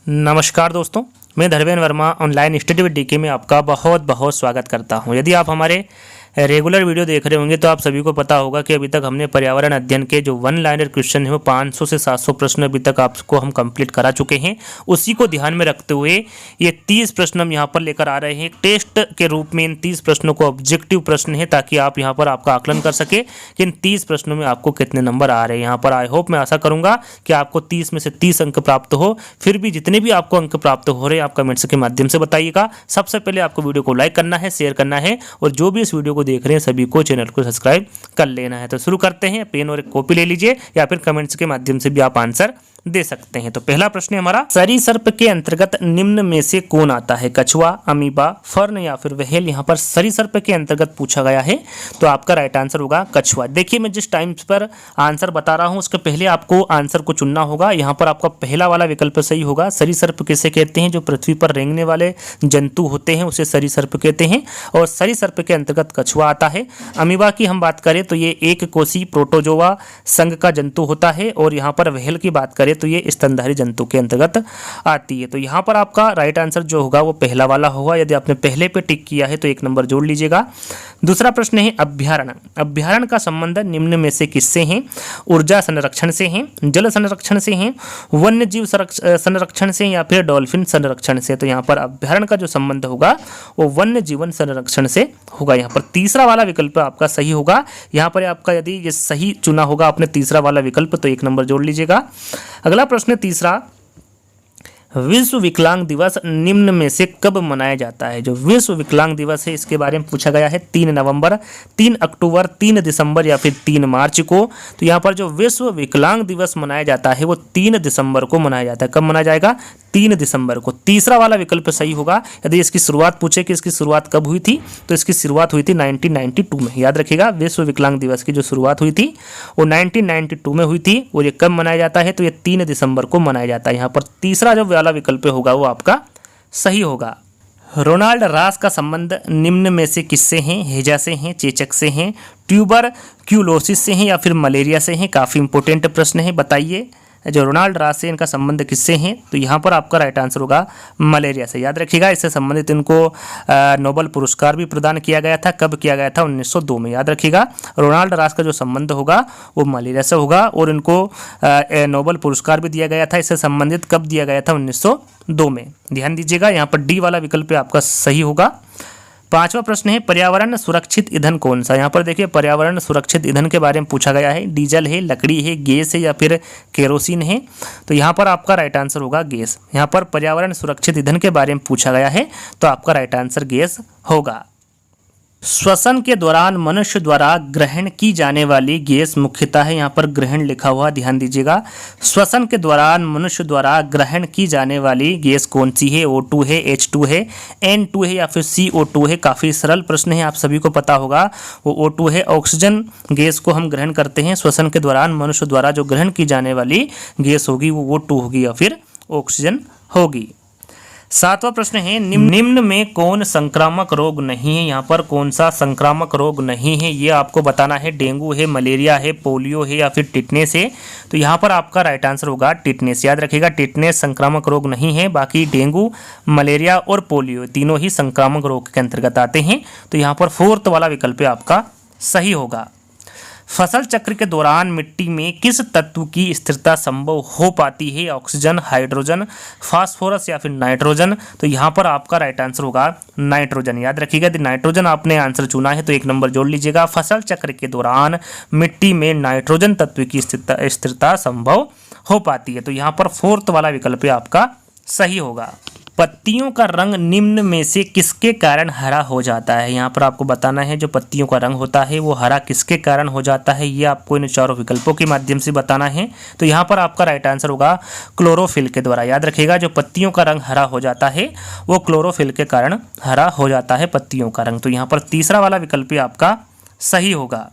नमस्कार दोस्तों, मैं Dharmendra Verma online study with DK में आपका बहुत बहुत स्वागत करता हूं। यदि आप हमारे रेगुलर वीडियो देख रहे होंगे तो आप सभी को पता होगा कि अभी तक हमने पर्यावरण अध्ययन के जो वन लाइनर क्वेश्चन है वो 500 से 700 प्रश्न अभी तक आपको हम कंप्लीट करा चुके हैं। उसी को ध्यान में रखते हुए ये 30 प्रश्न हम यहाँ पर लेकर आ रहे हैं। टेस्ट के रूप में इन 30 प्रश्नों को ऑब्जेक्टिव प्रश्न है ताकि आप यहाँ पर आपका आकलन कर सके कि इन 30 प्रश्नों में आपको कितने नंबर आ रहे हैं। यहाँ पर आई होप, मैं आशा करूँगा कि आपको 30 में से 30 अंक प्राप्त हो। फिर भी जितने भी आपको अंक प्राप्त हो रहे हैं आप कमेंट्स के माध्यम से बताइएगा। सबसे पहले आपको वीडियो को लाइक करना है, शेयर करना है और जो भी इस वीडियो को देख रहे हैं सभी को चैनल को सब्सक्राइब कर लेना है। तो शुरू करते हैं। पेन और एक कॉपी ले लीजिए या फिर कमेंट्स के माध्यम से भी आप आंसर दे सकते हैं। तो पहला प्रश्न है हमारा, सरीसृप के अंतर्गत निम्न में से कौन आता है? कछुआ, अमीबा, फर्न या फिर व्हेल। यहाँ पर सरीसृप के अंतर्गत पूछा गया है तो आपका राइट आंसर होगा कछुआ। देखिए, मैं जिस टाइम पर आंसर बता रहा हूँ उसके पहले आपको आंसर को चुनना होगा। यहाँ पर आपका पहला वाला विकल्प सही होगा। सरीसृप किसे कहते हैं? जो पृथ्वी पर रेंगने वाले जंतु होते हैं उसे सरीसृप कहते हैं और सरीसृप के अंतर्गत कछुआ आता है। अमीबा की हम बात करें तो ये एक कोशी प्रोटोजोआ संघ का जंतु होता है और यहाँ पर व्हेल की बात करें तो ये स्तनधारी जंतु के अंतर्गत आती है। तो यहाँ पर आपका राइट आंसर जो होगा वो पहला वाला होगा। यदि आपने पहले पे टिक किया है तो 1 नंबर जोड़ लीजिएगा। दूसरा प्रश्न है अभ्यारण्य। अभ्यारण्य का संबंध निम्न में से किससे है? ऊर्जा संरक्षण से है, जल संरक्षण से है, वन्य जीव संरक्षण से या फिर डॉल्फिन संरक्षण से। तो यहाँ पर अभ्यारण्य का जो संबंध होगा वो वन्य जीवन संरक्षण से होगा। यहाँ पर तीसरा वाला विकल्प आपका सही होगा। यहाँ पर आपका यदि ये सही चुना होगा आपने तीसरा वाला विकल्प तो 1 नंबर जोड़ लीजिएगा। अगला प्रश्न तीसरा, विश्व विकलांग दिवस निम्न में से कब मनाया जाता है? जो विश्व विकलांग दिवस है इसके बारे में पूछा गया है 3 नवंबर, 3 अक्टूबर, 3 दिसंबर या फिर 3 मार्च को। तो यहाँ पर जो विश्व विकलांग दिवस मनाया जाता है वो 3 दिसंबर को मनाया जाता है। कब मनाया जाएगा? 3 दिसंबर को। तीसरा वाला विकल्प सही होगा। यदि इसकी शुरुआत पूछे कि इसकी शुरुआत कब हुई थी तो इसकी शुरुआत हुई थी 1992 में। याद रखिएगा, विश्व विकलांग दिवस की जो शुरुआत हुई थी वो 1992 में हुई थी और ये कब मनाया जाता है? तो ये 3 दिसंबर को मनाया जाता है। यहाँ पर तीसरा जो वाला विकल्प होगा वो आपका सही होगा। रोनाल्ड रॉस का संबंध निम्न में से किससे हैं? हैजा से हैं, चेचक से हैं, ट्यूबरक्यूलोसिस से हैं या फिर मलेरिया से हैं? काफ़ी इंपॉर्टेंट प्रश्न है, बताइए। जो रोनाल्ड रॉस से इनका संबंध किससे हैं? तो यहाँ पर आपका राइट आंसर होगा मलेरिया से। याद रखिएगा, इससे संबंधित इनको नोबेल पुरस्कार भी प्रदान किया गया था। कब किया गया था? 1902 में। याद रखिएगा, रोनाल्ड रॉस का जो संबंध होगा वो मलेरिया से होगा और इनको नोबेल पुरस्कार भी दिया गया था। इससे संबंधित कब दिया गया था? 1902 में। ध्यान दीजिएगा, यहाँ पर डी वाला विकल्प आपका सही होगा। पांचवा प्रश्न है पर्यावरण सुरक्षित ईंधन कौन सा? यहाँ पर देखिए, पर्यावरण सुरक्षित ईंधन के बारे में पूछा गया है। डीजल है, लकड़ी है, गैस है या फिर केरोसिन है? तो यहाँ पर आपका राइट आंसर होगा गैस। यहाँ पर पर्यावरण सुरक्षित ईंधन के बारे में पूछा गया है तो आपका राइट आंसर गैस होगा। श्वसन के दौरान मनुष्य द्वारा ग्रहण की जाने वाली गैस मुख्यतः है, यहाँ पर ग्रहण लिखा हुआ, ध्यान दीजिएगा। श्वसन के दौरान मनुष्य द्वारा ग्रहण की जाने वाली गैस कौन सी है? O2 है, H2 है, N2 है या फिर CO2 है? काफ़ी सरल प्रश्न है, आप सभी को पता होगा वो O2 है। ऑक्सीजन गैस को हम ग्रहण करते हैं। श्वसन के दौरान मनुष्य द्वारा जो ग्रहण की जाने वाली गैस होगी वो O2 होगी या फिर ऑक्सीजन होगी। सातवां प्रश्न है निम्न में कौन संक्रामक रोग नहीं है? यहाँ पर कौन सा संक्रामक रोग नहीं है ये आपको बताना है। डेंगू है, मलेरिया है, पोलियो है या फिर टिटनेस है? तो यहाँ पर आपका राइट आंसर होगा टिटनेस। याद रखिएगा, टिटनेस संक्रामक रोग नहीं है। बाकी डेंगू, मलेरिया और पोलियो तीनों ही संक्रामक रोग के अंतर्गत आते हैं। तो यहाँ पर 4th वाला विकल्प आपका सही होगा। फसल चक्र के दौरान मिट्टी में किस तत्व की स्थिरता संभव हो पाती है? ऑक्सीजन, हाइड्रोजन, फास्फोरस या फिर नाइट्रोजन? तो यहाँ पर आपका राइट आंसर होगा नाइट्रोजन। याद रखिएगा, यदि नाइट्रोजन आपने आंसर चुना है तो 1 नंबर जोड़ लीजिएगा। फसल चक्र के दौरान मिट्टी में नाइट्रोजन तत्व की स्थिरता संभव हो पाती है। तो यहाँ पर 4th वाला विकल्प आपका सही होगा। पत्तियों का रंग निम्न में से किसके कारण हरा हो जाता है? यहाँ पर आपको बताना है जो पत्तियों का रंग होता है वो हरा किसके कारण हो जाता है, ये आपको इन चारों विकल्पों के माध्यम से बताना है। तो यहाँ पर आपका राइट आंसर होगा क्लोरोफिल के द्वारा। याद रखिएगा, जो पत्तियों का रंग हरा हो जाता है वो क्लोरोफिल के कारण हरा हो जाता है पत्तियों का रंग। तो यहाँ पर तीसरा वाला विकल्प आपका सही होगा।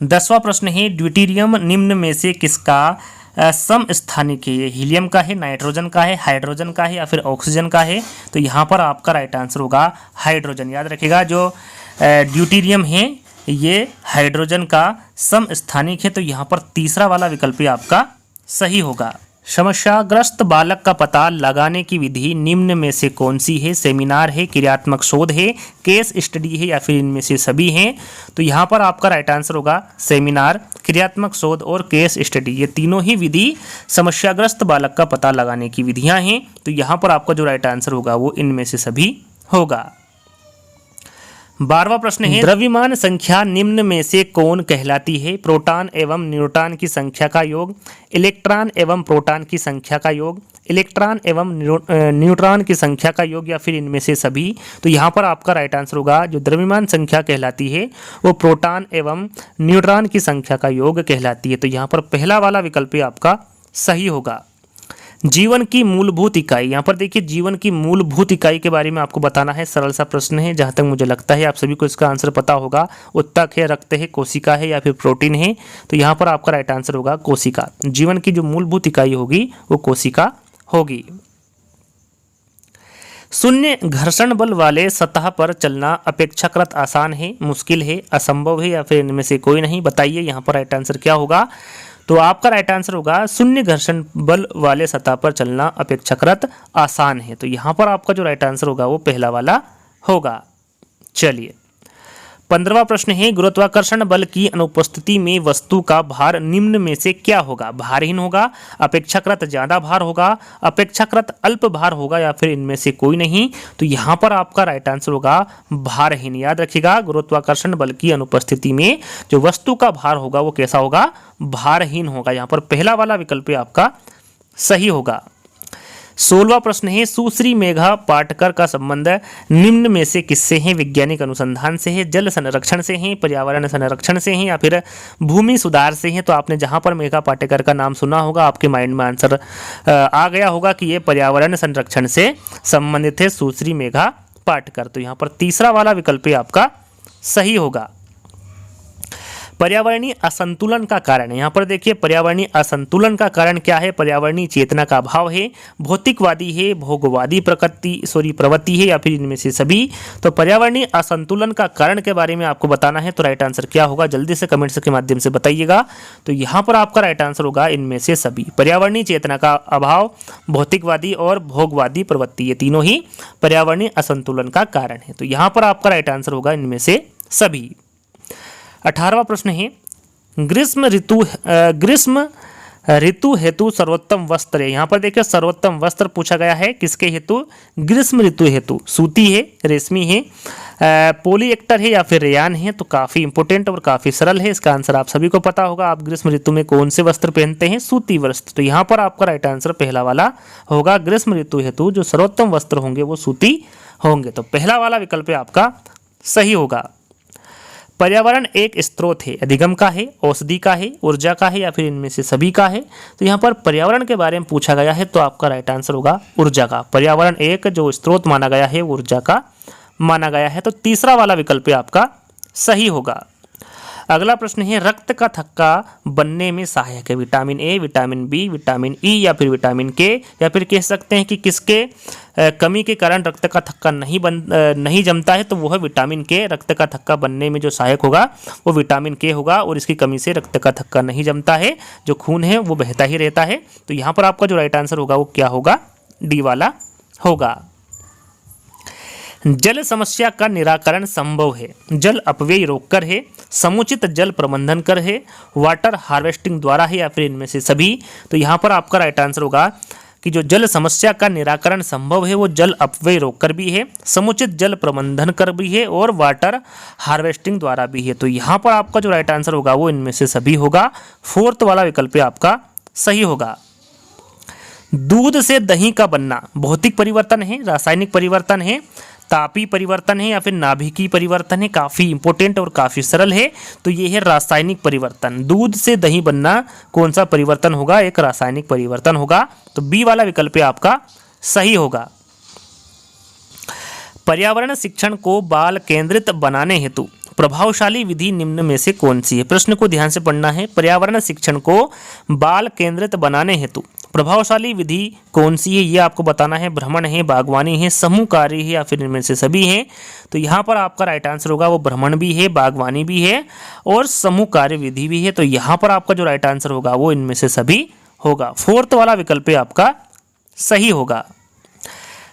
10वां प्रश्न है ड्यूटेरियम निम्न में से किसका समस्थानिक है? हीलियम का है, नाइट्रोजन का है, हाइड्रोजन का है या फिर ऑक्सीजन का है? तो यहाँ पर आपका राइट आंसर होगा हाइड्रोजन। याद रखिएगा, जो ड्यूटेरियम है ये हाइड्रोजन का समस्थानिक है। तो यहाँ पर तीसरा वाला विकल्प आपका सही होगा। समस्याग्रस्त बालक का पता लगाने की विधि निम्न में से कौन सी है? सेमिनार है, क्रियात्मक शोध है, केस स्टडी है या फिर इनमें से सभी हैं? तो यहाँ पर आपका राइट आंसर होगा सेमिनार, क्रियात्मक शोध और केस स्टडी। ये तीनों ही विधि समस्याग्रस्त बालक का पता लगाने की विधियां हैं। तो यहाँ पर आपका जो राइट आंसर होगा वो इनमें से सभी होगा। 12वां प्रश्न है, द्रव्यमान संख्या निम्न में से कौन कहलाती है? प्रोटॉन एवं न्यूट्रॉन की संख्या का योग, इलेक्ट्रॉन एवं प्रोटॉन की संख्या का योग, इलेक्ट्रॉन एवं न्यूट्रॉन की संख्या का योग या फिर इनमें से सभी? तो यहाँ पर आपका राइट आंसर होगा जो द्रव्यमान संख्या कहलाती है वो प्रोटॉन एवं न्यूट्रॉन की संख्या का योग कहलाती है। तो यहाँ पर पहला वाला विकल्प आपका सही होगा। जीवन की मूलभूत इकाई, यहाँ पर देखिए जीवन की मूलभूत इकाई के बारे में आपको बताना है। सरल सा प्रश्न है, जहाँ तक मुझे लगता है आप सभी को इसका आंसर पता होगा। उत्तक है, रक्त है, कोशिका है या फिर प्रोटीन है? तो यहाँ पर आपका राइट आंसर होगा कोशिका। जीवन की जो मूलभूत इकाई होगी वो कोशिका होगी। शून्य घर्षण बल वाले सतह पर चलना अपेक्षाकृत आसान है, मुश्किल है, असंभव है या फिर इनमें से कोई नहीं? बताइए यहाँ पर राइट आंसर क्या होगा? तो आपका राइट आंसर होगा शून्य घर्षण बल वाले सतह पर चलना अपेक्षाकृत आसान है। तो यहाँ पर आपका जो राइट आंसर होगा वो पहला वाला होगा। चलिए 15वां प्रश्न है, गुरुत्वाकर्षण बल की अनुपस्थिति में वस्तु का भार निम्न में से क्या होगा? भारहीन होगा, अपेक्षाकृत ज्यादा भार होगा, अपेक्षाकृत अल्प भार होगा या फिर इनमें से कोई नहीं? तो यहाँ पर आपका राइट आंसर होगा भारहीन। याद रखिएगा, गुरुत्वाकर्षण बल की अनुपस्थिति में जो वस्तु का भार होगा वो कैसा होगा? भारहीन होगा। यहाँ पर पहला वाला विकल्प आपका सही होगा। 16वां प्रश्न है, सुश्री मेघा पाटकर का संबंध निम्न में से किससे है? वैज्ञानिक अनुसंधान से है, जल संरक्षण से है, पर्यावरण संरक्षण से है या फिर भूमि सुधार से है? तो आपने जहां पर मेघा पाटेकर का नाम सुना होगा आपके माइंड में आंसर आ गया होगा कि ये पर्यावरण संरक्षण से संबंधित है, सुश्री मेघा पाटकर। तो यहाँ पर तीसरा वाला विकल्प आपका सही होगा। पर्यावरणीय असंतुलन का कारण, यहाँ पर देखिए पर्यावरणीय असंतुलन का कारण क्या है? पर्यावरणीय चेतना का अभाव है, भौतिकवादी है, भोगवादी प्रवृत्ति है या फिर इनमें से सभी? तो पर्यावरणीय असंतुलन का कारण के बारे में आपको बताना है। तो राइट आंसर क्या होगा? जल्दी से कमेंट्स के माध्यम से बताइएगा। तो यहाँ पर आपका राइट आंसर होगा इनमें से सभी। पर्यावरणीय चेतना का अभाव, भौतिकवादी और भोगवादी प्रवृत्ति, ये तीनों ही पर्यावरणीय असंतुलन का कारण है। तो यहाँ पर आपका राइट आंसर होगा इनमें से सभी। 18वां प्रश्न है, ग्रीष्म ऋतु हेतु सर्वोत्तम वस्त्र है। यहाँ पर देखिए सर्वोत्तम वस्त्र पूछा गया है किसके हेतु? ग्रीष्म ऋतु हेतु। सूती है, रेशमी है, पॉलीएक्टर है या फिर रेयान है? तो काफ़ी इंपॉर्टेंट और काफ़ी सरल है, इसका आंसर आप सभी को पता होगा। आप ग्रीष्म ऋतु में कौन से वस्त्र पहनते हैं? सूती वस्त्र। तो यहाँ पर आपका राइट आंसर पहला वाला होगा। ग्रीष्म ऋतु हेतु जो सर्वोत्तम वस्त्र होंगे वो सूती होंगे। तो पहला वाला विकल्प आपका सही होगा। पर्यावरण एक स्रोत है, अधिगम का है, औषधि का है, ऊर्जा का है या फिर इनमें से सभी का है? तो यहाँ पर पर्यावरण के बारे में पूछा गया है तो आपका राइट आंसर होगा ऊर्जा का। पर्यावरण एक जो स्रोत माना गया है ऊर्जा का माना गया है। तो तीसरा वाला विकल्प आपका सही होगा। अगला प्रश्न है, रक्त का थक्का बनने में सहायक है vitamin A, vitamin B, vitamin E या फिर विटामिन के? या फिर कह सकते हैं कि किसके कमी के कारण रक्त का थक्का नहीं जमता है? तो वो है विटामिन के। रक्त का थक्का बनने में जो सहायक होगा वो विटामिन के होगा और इसकी कमी से रक्त का थक्का नहीं जमता है, जो खून है वो बहता ही रहता है। तो यहाँ पर आपका जो राइट आंसर होगा वो क्या होगा? डी वाला होगा। जल समस्या का निराकरण संभव है, जल अपव्यय रोककर है, समुचित जल प्रबंधन कर है, वाटर हार्वेस्टिंग द्वारा है या फिर इनमें से सभी? तो यहाँ पर आपका राइट आंसर होगा कि जो जल समस्या का निराकरण संभव है वो जल अपव्यय रोककर भी है, समुचित जल प्रबंधन कर भी है और वाटर हार्वेस्टिंग द्वारा भी है। तो यहाँ पर आपका जो राइट आंसर होगा वो इनमें से सभी होगा। फोर्थ वाला विकल्प आपका सही होगा। दूध से दही का बनना भौतिक परिवर्तन है, रासायनिक परिवर्तन है, तापी परिवर्तन है या फिर नाभिकीय परिवर्तन है? काफ़ी इंपॉर्टेंट और काफ़ी सरल है। तो ये है रासायनिक परिवर्तन। दूध से दही बनना कौन सा परिवर्तन होगा? एक रासायनिक परिवर्तन होगा। तो बी वाला विकल्प आपका सही होगा। पर्यावरण शिक्षण को बाल केंद्रित बनाने हेतु प्रभावशाली विधि निम्न में से कौन सी है? प्रश्न को ध्यान से पढ़ना है। पर्यावरण शिक्षण को बाल केंद्रित बनाने हेतु प्रभावशाली विधि कौन सी है ये आपको बताना है। भ्रमण है, बागवानी है, समूह कार्य है या फिर इनमें से सभी हैं? तो यहाँ पर आपका राइट आंसर होगा वो भ्रमण भी है, बागवानी भी है और समूह कार्य विधि भी है। तो यहाँ पर आपका जो राइट आंसर होगा वो इनमें से सभी होगा। फोर्थ वाला विकल्प आपका सही होगा।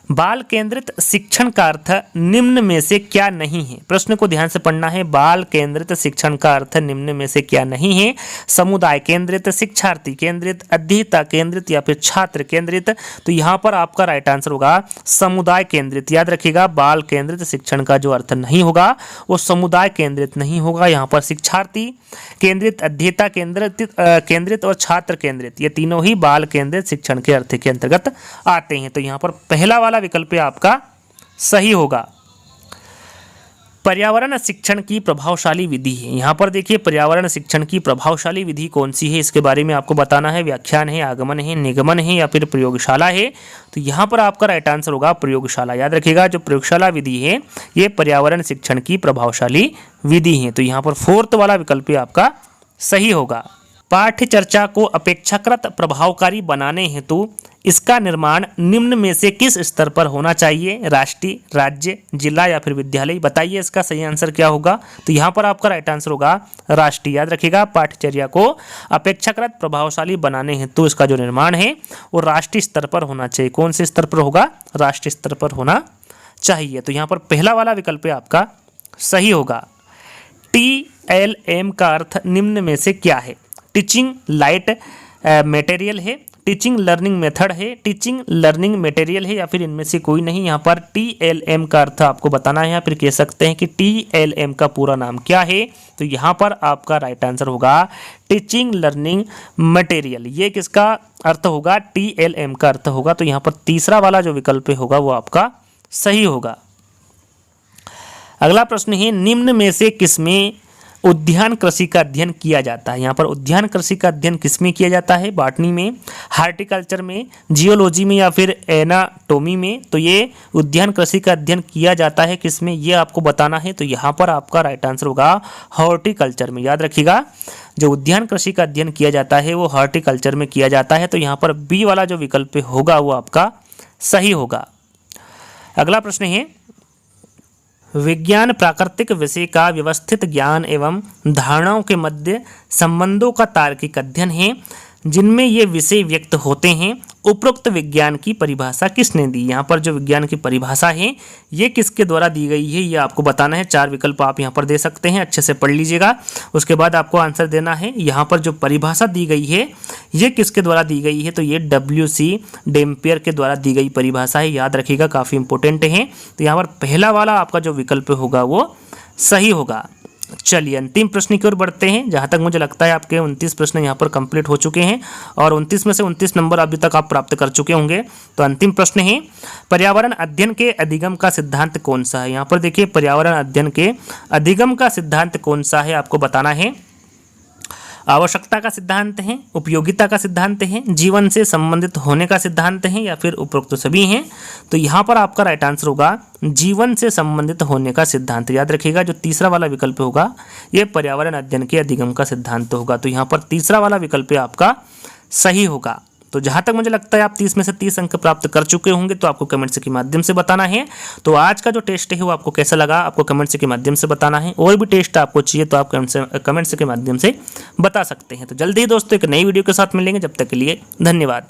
बाल केंद्रित शिक्षण का अर्थ निम्न में से क्या नहीं है? प्रश्न को ध्यान से पढ़ना है। बाल केंद्रित शिक्षण का अर्थ निम्न में से क्या नहीं है? समुदाय केंद्रित, शिक्षार्थी केंद्रित, अध्येता केंद्रित या फिर छात्र केंद्रित। तो यहाँ पर आपका राइट आंसर होगा समुदाय केंद्रित। याद रखिएगा, बाल केंद्रित शिक्षण का जो अर्थ नहीं होगा वो समुदाय केंद्रित नहीं होगा। यहाँ पर शिक्षार्थी केंद्रित, अध्येता केंद्रित और छात्र केंद्रित, ये तीनों ही बाल केंद्रित शिक्षण के अर्थ के अंतर्गत आते हैं। तो यहाँ पर पहला वाला विकल्प आपका सही होगा। पर्यावरण शिक्षण की प्रभावशाली विधि है। यहाँ पर देखिए, पर्यावरण शिक्षण की प्रभावशाली विधि कौन सी है, इसके बारे में आपको बताना है। व्याख्यान है, आगमन है, निगमन है या फिर प्रयोगशाला है? तो यहाँ पर आपका राइट आंसर होगा प्रयोगशाला। याद रखिएगा, जो प्रयोगशाला विधि है ये पर्यावरण शिक्षण की प्रभावशाली विधि है। तो यहाँ पर फोर्थ वाला विकल्प आपका सही होगा। पाठ्य चर्चा को अपेक्षाकृत प्रभावकारी बनाने हेतु इसका निर्माण निम्न में से किस स्तर पर होना चाहिए? राष्ट्रीय, राज्य, जिला या फिर विद्यालय? बताइए इसका सही आंसर क्या होगा। तो यहाँ पर आपका राइट आंसर होगा राष्ट्रीय। याद रखिएगा, पाठ्यचर्या को अपेक्षाकृत प्रभावशाली बनाने हेतु इसका जो निर्माण है वो राष्ट्रीय स्तर पर होना चाहिए। कौन से स्तर पर होगा? राष्ट्रीय स्तर पर होना चाहिए। तो यहाँ पर पहला वाला विकल्प आपका सही होगा। TLM का अर्थ निम्न में से क्या है? टीचिंग लाइट मटेरियल है, टीचिंग लर्निंग मेथड है, टीचिंग लर्निंग मटेरियल है या फिर इनमें से कोई नहीं। यहाँ पर TLM का अर्थ आपको बताना है या फिर कह सकते हैं कि TLM का पूरा नाम क्या है। तो यहाँ पर आपका राइट आंसर होगा टीचिंग लर्निंग मटेरियल। ये किसका अर्थ होगा? TLM का अर्थ होगा। तो यहाँ पर तीसरा वाला जो विकल्प होगा वो आपका सही होगा। अगला प्रश्न है, निम्न में से किसमें उद्यान कृषि का अध्ययन किया जाता है? यहाँ पर उद्यान कृषि का अध्ययन किसमें किया जाता है? बॉटनी में, हार्टिकल्चर में, जियोलॉजी में या फिर एनाटॉमी में? तो ये उद्यान कृषि का अध्ययन किया जाता है किसमें, ये आपको बताना है। तो यहाँ पर आपका राइट आंसर होगा हॉर्टिकल्चर में। याद रखिएगा, जो उद्यान कृषि का अध्ययन किया जाता है वो हॉर्टिकल्चर में किया जाता है। तो यहाँ पर बी वाला जो विकल्प होगा वो आपका सही होगा। अगला प्रश्न है, विज्ञान प्राकृतिक विषय का व्यवस्थित ज्ञान एवं धारणाओं के मध्य संबंधों का तार्किक अध्ययन है जिनमें ये विषय व्यक्त होते हैं। उपरोक्त विज्ञान की परिभाषा किसने दी? यहाँ पर जो विज्ञान की परिभाषा है ये किसके द्वारा दी गई है ये आपको बताना है। 4 विकल्प आप यहाँ पर दे सकते हैं, अच्छे से पढ़ लीजिएगा। उसके बाद आपको आंसर देना है। यहाँ पर जो परिभाषा दी गई है ये किसके द्वारा दी गई है? तो ये WC डेम्पियर के द्वारा दी गई परिभाषा है। याद रखिएगा, काफ़ी इंपॉर्टेंट है। तो यहाँ पर पहला वाला आपका जो विकल्प होगा वो सही होगा। चलिए अंतिम प्रश्न की ओर बढ़ते हैं। जहाँ तक मुझे लगता है आपके 29 प्रश्न यहाँ पर कंप्लीट हो चुके हैं और 29 में से 29 नंबर अभी तक आप प्राप्त कर चुके होंगे। तो अंतिम प्रश्न है, पर्यावरण अध्ययन के अधिगम का सिद्धांत कौन सा है? यहाँ पर देखिए, पर्यावरण अध्ययन के अधिगम का सिद्धांत कौन सा है आपको बताना है। आवश्यकता का सिद्धांत है, उपयोगिता का सिद्धांत है, जीवन से संबंधित होने का सिद्धांत है या फिर उपरोक्त सभी हैं? तो यहाँ पर आपका राइट आंसर होगा जीवन से संबंधित होने का सिद्धांत। याद रखिएगा, जो तीसरा वाला विकल्प होगा ये पर्यावरण अध्ययन के अधिगम का सिद्धांत होगा। तो यहाँ पर तीसरा वाला विकल्प आपका सही होगा। तो जहाँ तक मुझे लगता है आप 30 में से 30 अंक प्राप्त कर चुके होंगे। तो आपको कमेंट्स के माध्यम से बताना है। तो आज का जो टेस्ट है वो आपको कैसा लगा आपको कमेंट्स के माध्यम से बताना है। और भी टेस्ट आपको चाहिए तो आप कमेंट्स के माध्यम से बता सकते हैं। तो जल्दी ही दोस्तों एक नई वीडियो के साथ मिलेंगे। जब तक के लिए धन्यवाद।